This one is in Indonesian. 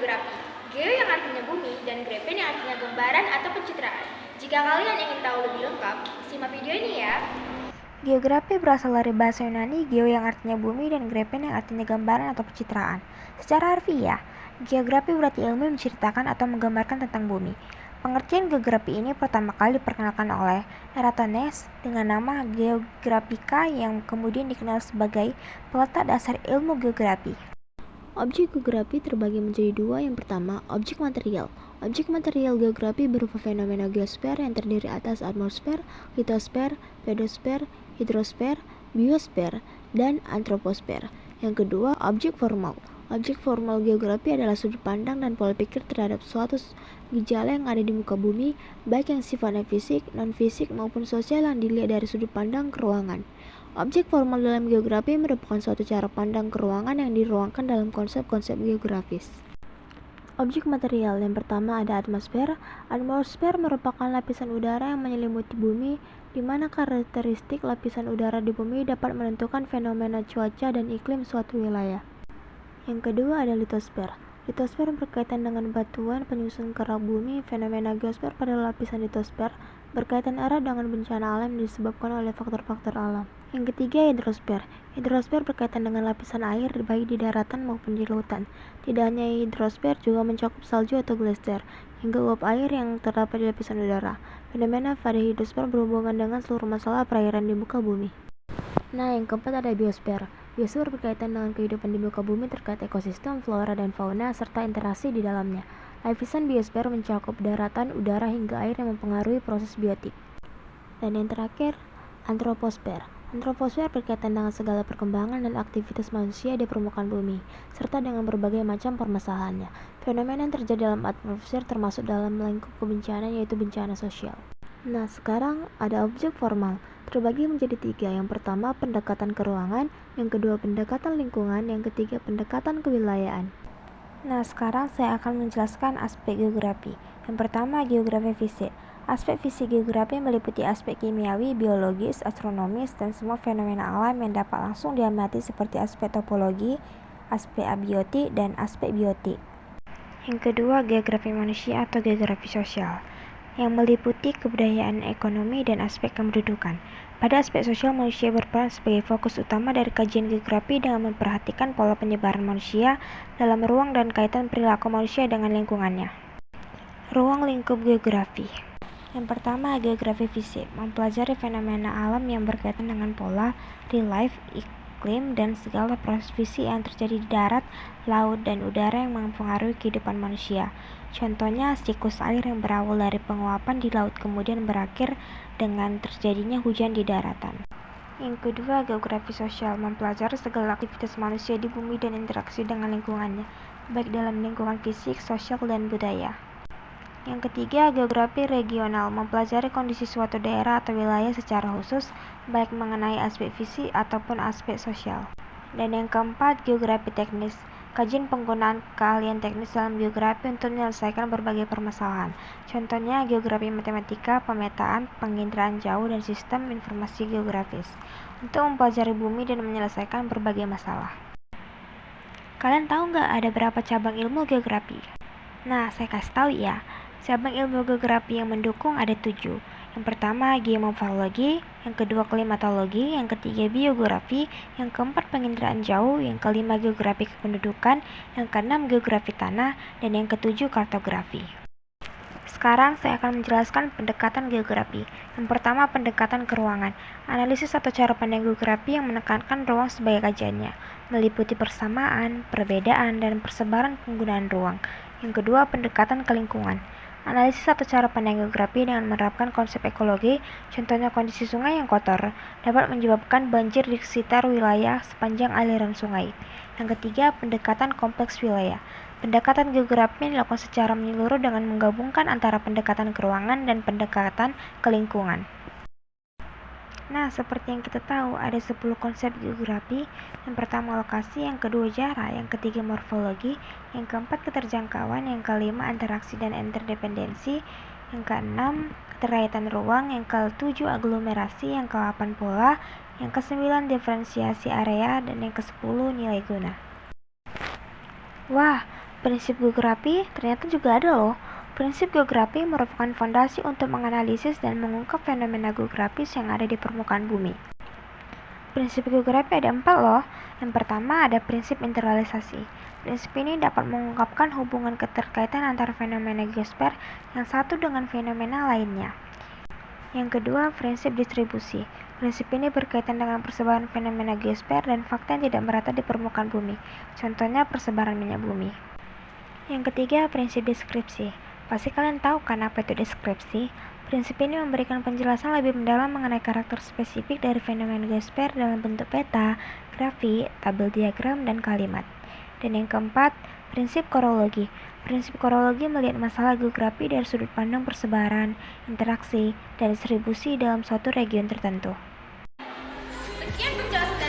geografi. Geo yang artinya bumi dan grafen yang artinya gambaran atau pencitraan. Jika kalian ingin tahu lebih lengkap, simak video ini ya. Geografi berasal dari bahasa Yunani geo yang artinya bumi dan grafen yang artinya gambaran atau pencitraan. Secara harfiah, geografi berarti ilmu yang menceritakan atau menggambarkan tentang bumi. Pengertian geografi ini pertama kali diperkenalkan oleh Eratosthenes dengan nama Geographica yang kemudian dikenal sebagai peletak dasar ilmu geografi. Objek geografi terbagi menjadi dua. Yang pertama, objek material. Objek material geografi berupa fenomena geosfer yang terdiri atas atmosfer, litosfer, pedosfer, hidrosfer, biosfer, dan antroposfer. Yang kedua, objek formal. Objek formal geografi adalah sudut pandang dan pola pikir terhadap suatu gejala yang ada di muka bumi, baik yang sifatnya fisik, non-fisik, maupun sosial yang dilihat dari sudut pandang keruangan. Objek formal dalam geografi merupakan suatu cara pandang keruangan yang diruangkan dalam konsep-konsep geografis. Objek material yang pertama ada atmosfer. Atmosfer merupakan lapisan udara yang menyelimuti bumi, di mana karakteristik lapisan udara di bumi dapat menentukan fenomena cuaca dan iklim suatu wilayah. Yang kedua ada litosfer. Litosfer berkaitan dengan batuan penyusun kerak bumi. Fenomena geosfer pada lapisan litosfer berkaitan erat dengan bencana alam yang disebabkan oleh faktor-faktor alam. Yang ketiga hidrosfer. Hidrosfer berkaitan dengan lapisan air baik di daratan maupun di lautan. Tidak hanya hidrosfer, juga mencakup salju atau glaser, hingga uap air yang terdapat di lapisan udara. Fenomena pada hidrosfer berhubungan dengan seluruh masalah perairan di muka bumi. Nah, yang keempat ada biosfer. Biosfer berkaitan dengan kehidupan di muka bumi terkait ekosistem, flora dan fauna, serta interaksi di dalamnya. Lapisan biosfer mencakup daratan, udara, hingga air yang mempengaruhi proses biotik. Dan yang terakhir, antroposfer. Antroposfer berkaitan dengan segala perkembangan dan aktivitas manusia di permukaan bumi, serta dengan berbagai macam permasalahannya. Fenomena yang terjadi dalam atmosfer termasuk dalam lingkup kebencanaan, yaitu bencana sosial. Nah, sekarang ada objek formal, terbagi menjadi tiga. Yang pertama, pendekatan keruangan. Yang kedua, pendekatan lingkungan. Yang ketiga, pendekatan kewilayahan. Nah, sekarang saya akan menjelaskan aspek geografi. Yang pertama, geografi fisik. Aspek fisik geografi meliputi aspek kimiawi, biologis, astronomis, dan semua fenomena alam yang dapat langsung diamati seperti aspek topologi, aspek abiotik, dan aspek biotik. Yang kedua, geografi manusia atau geografi sosial, yang meliputi kebudayaan, ekonomi, dan aspek kependudukan. Pada aspek sosial, manusia berperan sebagai fokus utama dari kajian geografi dengan memperhatikan pola penyebaran manusia dalam ruang dan kaitan perilaku manusia dengan lingkungannya. Ruang lingkup geografi. Yang pertama, geografi fisik, mempelajari fenomena alam yang berkaitan dengan pola, relief, iklim, dan segala proses fisik yang terjadi di darat, laut, dan udara yang mempengaruhi kehidupan manusia. Contohnya, siklus air yang berawal dari penguapan di laut kemudian berakhir dengan terjadinya hujan di daratan. Yang kedua, geografi sosial, mempelajari segala aktivitas manusia di bumi dan interaksi dengan lingkungannya, baik dalam lingkungan fisik, sosial, dan budaya. Yang ketiga, geografi regional, mempelajari kondisi suatu daerah atau wilayah secara khusus, baik mengenai aspek fisik ataupun aspek sosial. Dan yang keempat, geografi teknis, kajian penggunaan keahlian teknis dalam geografi untuk menyelesaikan berbagai permasalahan. Contohnya, geografi matematika, pemetaan, penginderaan jauh, dan sistem informasi geografis, untuk mempelajari bumi dan menyelesaikan berbagai masalah. Kalian tahu nggak ada berapa cabang ilmu geografi? Nah, saya kasih tahu ya. Cabang ilmu geografi yang mendukung ada 7. Yang pertama, geomorfologi. Yang kedua, klimatologi. Yang ketiga, biogeografi. Yang keempat, penginderaan jauh. Yang kelima, geografi kependudukan. Yang keenam, geografi tanah. Dan yang ketujuh, kartografi. Sekarang saya akan menjelaskan pendekatan geografi. Yang pertama, pendekatan keruangan. Analisis atau cara pandang geografi yang menekankan ruang sebagai kajiannya, meliputi persamaan, perbedaan, dan persebaran penggunaan ruang. Yang kedua, pendekatan ke lingkungan. Analisis atau cara pandang geografi dengan menerapkan konsep ekologi, contohnya kondisi sungai yang kotor, dapat menyebabkan banjir di sekitar wilayah sepanjang aliran sungai. Yang ketiga, pendekatan kompleks wilayah. Pendekatan geografi dilakukan secara menyeluruh dengan menggabungkan antara pendekatan keruangan dan pendekatan ke lingkungan. Nah, seperti yang kita tahu, ada 10 konsep geografi. Yang pertama lokasi, yang kedua jarak, yang ketiga morfologi, yang keempat keterjangkauan, yang kelima interaksi dan interdependensi, yang keenam keterkaitan ruang, yang ketujuh aglomerasi, yang ke-8 pola, yang ke-9 diferensiasi area, dan yang ke-10 nilai guna. Wah, Prinsip geografi ternyata juga ada loh. Prinsip geografi merupakan fondasi untuk menganalisis dan mengungkap fenomena geografis yang ada di permukaan bumi. Prinsip geografi ada 4 loh. Yang pertama ada prinsip interalisasi. Prinsip ini dapat mengungkapkan hubungan keterkaitan antara fenomena geosfer yang satu dengan fenomena lainnya. Yang kedua, prinsip distribusi. Prinsip ini berkaitan dengan persebaran fenomena geosfer dan fakta yang tidak merata di permukaan bumi. Contohnya persebaran minyak bumi. Yang ketiga, prinsip deskripsi. Pasti kalian tahu kan apa itu deskripsi? Prinsip ini memberikan penjelasan lebih mendalam mengenai karakter spesifik dari fenomena geosfer dalam bentuk peta, grafik, tabel diagram, dan kalimat. Dan yang keempat, prinsip korologi. Prinsip korologi melihat masalah geografi dari sudut pandang persebaran, interaksi, dan distribusi dalam suatu region tertentu. Sekian penjelasan